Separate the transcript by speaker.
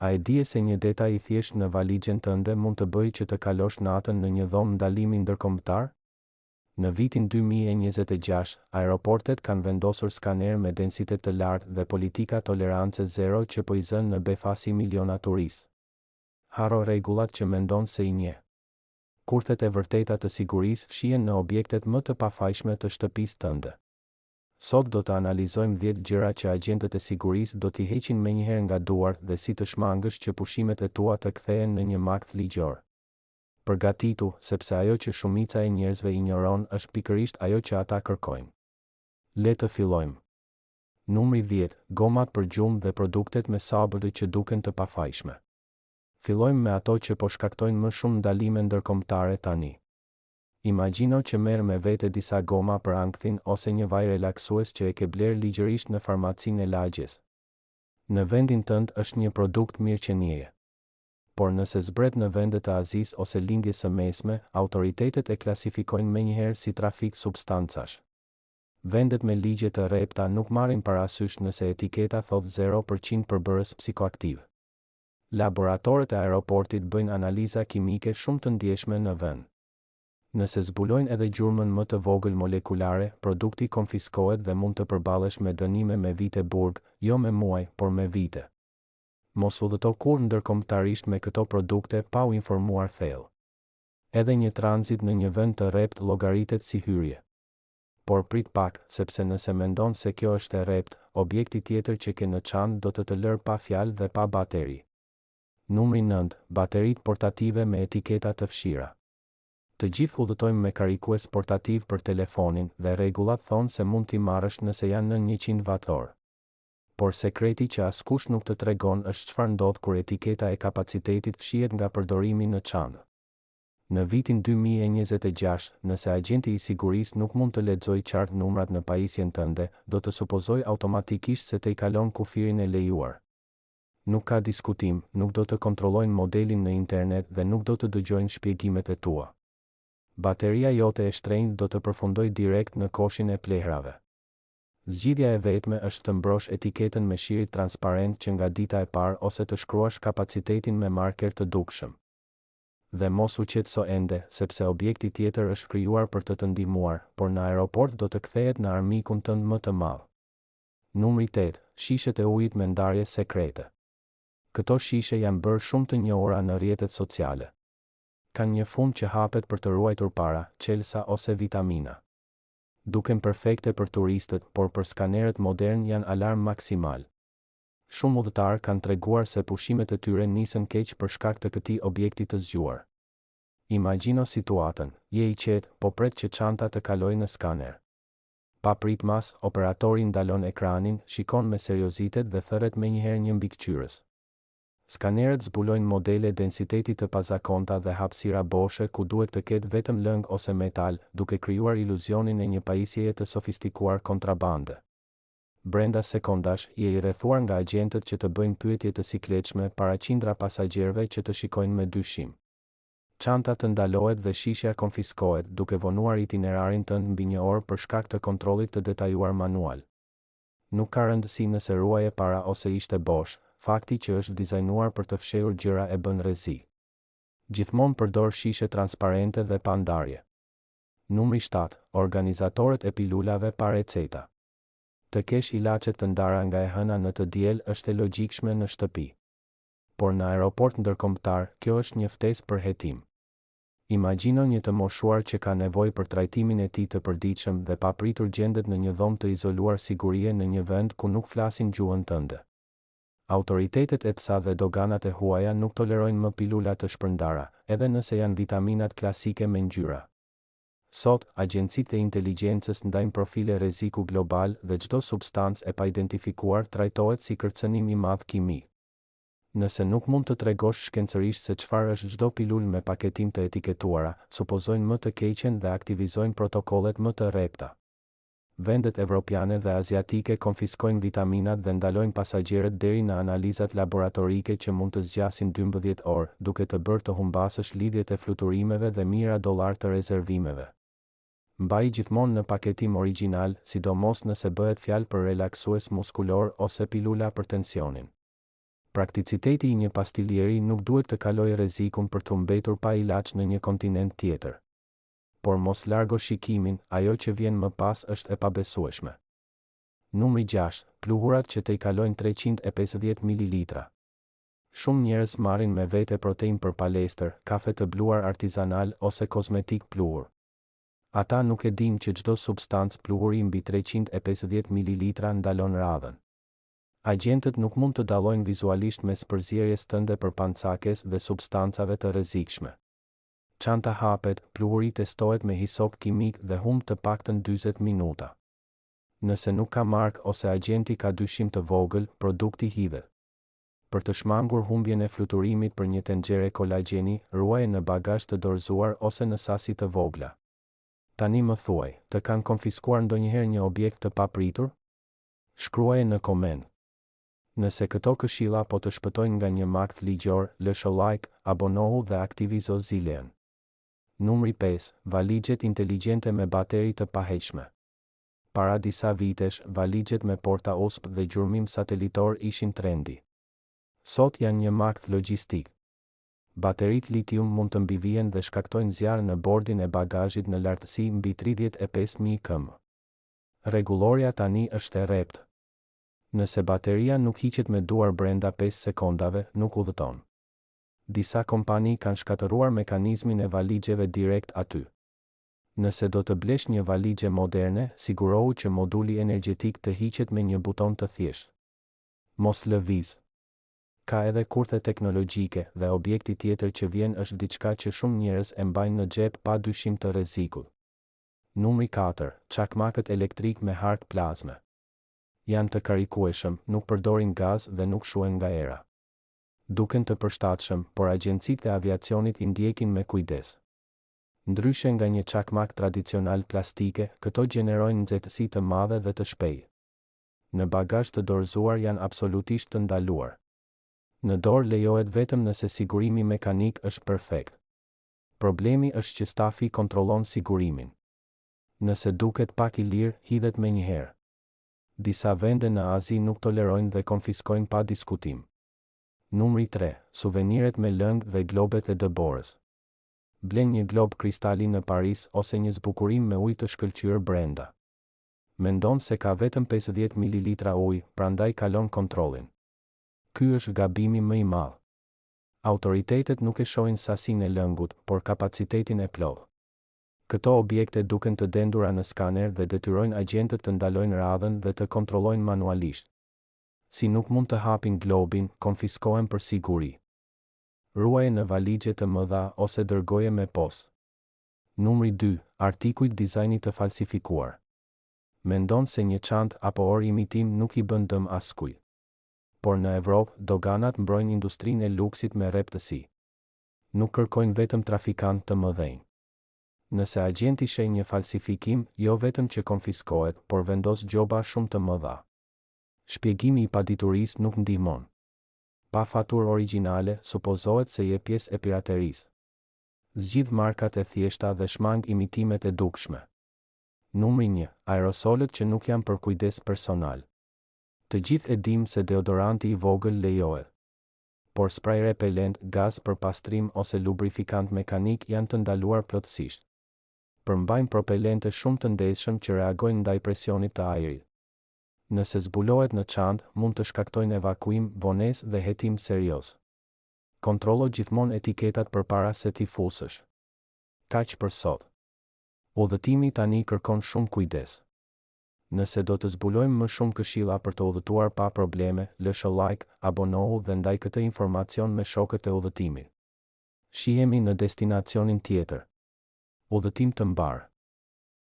Speaker 1: A e dije se një detaj I thjesht në valixhen tënde mund të bëjë që të kalosh natën në një dhomë ndalimi ndërkombëtar? Në vitin 2026, aeroportet kanë vendosur skaner me densitet të lartë dhe politika tolerance zero që po I zënë në befasi miliona turistë. Haro rregullat që mendon se I njeh. Kurthet e vërteta të sigurisë fshihen në objektet më të pafajshme të shtëpisë tënde. Sot do të analizojmë 10 gjëra që agentët e sigurisë do t'i heqin menjëherë nga duart dhe si të shmangësh që pushimet e tua të kthehen në një makt ligjor. Përgatitu, sepse ajo që shumica e njerëzve injoron është pikërisht ajo që ata kërkojnë. Le të fillojmë. Numri 10, gomat për gjumë dhe produktet me sabër që duken të pafajshme. Fillojmë me ato që po shkaktojnë më shumë ndalime ndërkombëtare tani. Imagjino që merr me vete disa goma për ankthin ose një vaj relaksues që e ke bler ligjërisht në farmacinë e lagjes. Në vendin tënd është një produkt mirëqenie. Por nëse zbret në vendet e Azisë ose lindjes së mesme, autoritetet e klasifikojnë menjëherë si trafik substancash. Vendet me ligje të rrepta nuk marrin parasysh nëse etiketa thot 0% përbërës psikoaktiv. Laboratorët e aeroportit bëjnë analiza kimike shumë të ndjeshme në vend. Nëse zbulojnë edhe gjurmën më të vogël molekulare, produkti konfiskohet dhe mund të përballesh me dënime me vite burg, jo me muaj, por me vite. Mos udhëto kurrë ndërkombëtarisht me këto produkte pa u informuar thellë. Edhe një tranzit në një vend të rrept llogaritet si hyrje. Por prit pak, sepse nëse mendon se kjo është e rrept, objekti tjetër që ke në çantë do të lërë pa fjalë dhe pa bateri. Numri 9, bateritë portative me etiketa të fshira. Të gjithë udhëtojmë me karikues portativ për telefonin dhe rregullat thonë se mund t'i marrësh nëse janë në 100 watt-orë. Por sekreti që askush nuk të tregon është çfarë ndodh kur etiketa e kapacitetit fshihet nga përdorimi në çantë. Në vitin 2026, nëse agenti I sigurisë nuk mund të lexojë qartë numrat në pajisjen tënde, do të supozoj automatikisht se të I kalon kufirin e lejuar. Nuk ka diskutim, nuk do të kontrollojnë modelin në internet dhe nuk do të dëgjojnë shpjegimet e tua. Bateria jote e shtrenjtë do të përfundoj direkt në koshin e plehrave. Zgjidhja e vetme është të mbrosh etiketën me shirit transparent që nga dita e parë ose të shkruash kapacitetin me marker të dukshëm. Dhe mos u qetëso ende, sepse objekti tjetër është krijuar për të ndihmuar, por në aeroport do të kthehet në armikun tënd më të madh. Numri 8, shishet e ujit me ndarje sekrete. Këto shishe janë bërë shumë të njohura në rrjetet sociale. Kanë një fund që hapet për të ruajtur para, çelësa ose vitamina. Duken perfekte për turistët, por për skanerët modern janë alarm maksimal. Shumë udhëtar kanë treguar se pushimet e tyre nisën keq për shkak të këtij objekti të zgjuar. Imagjino situatën, je I qetë, po pret që çanta të kalojë në skaner. Pa pritmas, operatori ndalon ekranin, shikon me seriozitet dhe thërret menjëherë një mbikëqyrës. Skanerët zbulojnë modele densiteti të pazakonta dhe hapësira boshe ku duhet të ketë vetëm lëng ose metal, duke krijuar iluzionin e një pajisjeje të sofistikuar kontrabande. Brenda sekondash, je I rrethuar nga agentët që të bëjnë pyetje të sikletshme para qindra pasagjerëve që të shikojnë me dyshim. Çanta të ndalohet dhe shishja konfiskohet, duke vonuar itinerarin tënd mbi një orë për shkak të kontrollit të detajuar manual. Nuk ka rëndësi nëse ruaje para ose ishte bosh, fakti që është dizajnuar për të fshehur gjëra e bën rrezik. Gjithmonë përdor shishe transparente dhe pa ndarje. Numri 7, organizatorët e pilulave pa receta. Të kesh ilaçe të ndara nga e hëna në të diel është e logjikshme në shtëpi. Por në aeroport ndërkombëtar, kjo është një ftesë për hetim. Imagjino një të moshuar që ka nevojë për trajtimin e tij të përditshëm dhe papritur gjendet në një dhomë të izoluar sigurie në një vend ku nuk flasin gjuhën tënde. Autoritetet e TSA dhe doganat e huaja nuk tolerojnë më pilula të shpërndara, edhe nëse janë vitaminat klasike me ngjyra. Sot, agjencitë e inteligjencës ndajnë profile rreziku global dhe çdo substancë e pa identifikuar trajtohet si kërcënim I madh kimik. Nëse nuk mund të tregosh shkencërisht se çfarë është çdo pilulë me paketim të etiketuara, supozojnë më të keqen dhe aktivizojnë protokollet më të rrepta. Vendet evropiane dhe aziatike konfiskojnë vitaminat dhe ndalojnë pasagjerët deri në analizat laboratorike që mund të zgjasin 12 orë, duke të bërë të humbasësh lidhjet e fluturimeve dhe mijëra dollar të rezervimeve. Mbaj gjithmonë në paketim origjinal, sidomos nëse bëhet fjalë për relaksues muskulor ose pilula për tensionin. Prakticiteti i një pastilieri nuk duhet të kalojë rrezikun për të mbetur pa ilaç në një kontinent tjetër. Por mos largo shikimin, ajo që vjen më pas është e pabesueshme. Numri 6. Pluhurat që të i kalojnë 350 ml. Shumë njerëz marrin me vete protein për palestër, kafe të bluar artizanal ose kozmetik pluhur. Ata nuk e dinë që çdo substancë pluhuri mbi 350 ml ndalon radhën. Agjentët nuk mund të dallojnë vizualisht mes përzierjes tënde për pancakes dhe substancave të rrezikshme. Çanta hapet, pluhuri testohet me hisop kimik dhe humb të paktën 40 minuta. Nëse nuk ka markë ose agjenti ka dyshim të vogël, produkti hidhet. Për të shmangur humbjen e fluturimit për një tenxhere kolagjeni, ruaje në bagazh të dorëzuar ose në sasi të vogla. Tani më thuaj, të kanë konfiskuar ndonjëherë një objekt të papritur? Shkruaje në koment. Nëse këto këshilla po të shpëtojnë nga një makt ligjor, lësho like, abonohu dhe aktivizo zilen. Numri 5. Valigjet inteligjente me bateri të paheqshme. Para disa vitesh, valigjet me porta USB dhe gjurmim satelitor ishin trendi. Sot janë një makt logjistik. Baterit litium mund të mbivijen dhe shkaktojnë zjarr në bordin e bagazhit në lartësi mbi 35.000 km. Rregulloria tani është e rreptë. Nëse bateria nuk hiqet me duar brenda 5 sekondave, nuk udhëton. Disa kompani kanë shkatëruar mekanizmin e valigjeve direkt aty. Nëse do të blesh një valigje moderne, sigurohu që moduli energjetik të hiqet me një buton të thjeshtë. Mos lëviz. Ka edhe kurthe teknologjike dhe objekti tjetër që vjen është diçka që shumë njerëz e mbajnë në xhep pa dyshim të rrezikut. Numri 4. Çakmakët elektrik me hark plazme. Janë të karikueshëm, nuk përdorin gaz dhe nuk shuhen nga era. Duken të përshtatshëm, por agjencitë e aviacionit i ndjekin me kujdes. Ndryshe nga një çakmak tradicional plastike, këto gjenerojnë nxehtësi të madhe dhe të shpejtë. Në bagazh të dorëzuar janë absolutisht të ndaluar. Në dorë lejohet vetëm nëse sigurimi mekanik është perfekt. Problemi është që stafi kontrollon sigurimin. Nëse duket pak i lirë, hidhet menjëherë. Disa vende në Azi nuk tolerojnë dhe konfiskojnë pa diskutim. Numri 3. Suveniret me lëng dhe globet e dëborës. Blen një glob kristali në Paris ose një zbukurim me ujë të shkëlqyer brenda. Mendon se ka vetëm 50 ml ujë, prandaj kalon kontrollin. Ky është gabimi më i madh. Autoritetet nuk e shohin sasinë e lëngut, por kapacitetin e plotë. Këto objekte duken të dendura në skaner dhe detyrojnë agjentët të ndalojnë radhën dhe të kontrollojnë manualisht. Si nuk mund të hapin globin, konfiskohen për siguri. Ruaje në valigje të mëdha ose dërgoje me postë. Numri 2. Artikujt dizajni të falsifikuar. Mendon se një çantë apo orë imitim nuk i bën dëm askujt. Por në Evropë, doganat mbrojnë industrinë e luksit me rreptësi. Nuk kërkojnë vetëm trafikantë të mëdhenj. Nëse agjenti sheh një falsifikim, jo vetëm që konfiskohet, por vendos gjoba shumë të mëdha. Shpjegimi i paditurisë nuk ndihmon. Pa faturë origjinale, supozohet se je pjesë e piraterisë. Zgjidh markat e thjeshta dhe shmang imitimet e dukshme. Numri 1. Aerosolët që nuk janë për kujdes personal. Të gjithë e dim se deodoranti i vogël lejohet. Por spray repellent, gaz për pastrim ose lubrifikant mekanik janë të ndaluar plotësisht. Përmbajnë propellente shumë të ndeshëm që reagojnë ndaj presionit të ajrit. Nëse zbulohet në çantë, mund të shkaktojnë evakuim, vonesë dhe hetim serioz. Kontrollo gjithmonë etiketat përpara se t'i fusësh. Kaq për sot. Udhëtimi tani kërkon shumë kujdes. Nëse do të zbulojmë më shumë këshilla për të udhëtuar pa probleme, lësho like, abonohu dhe ndaj këtë informacion me shokët e udhëtimit. Shihemi në destinacionin tjetër. Udhëtim të mbar.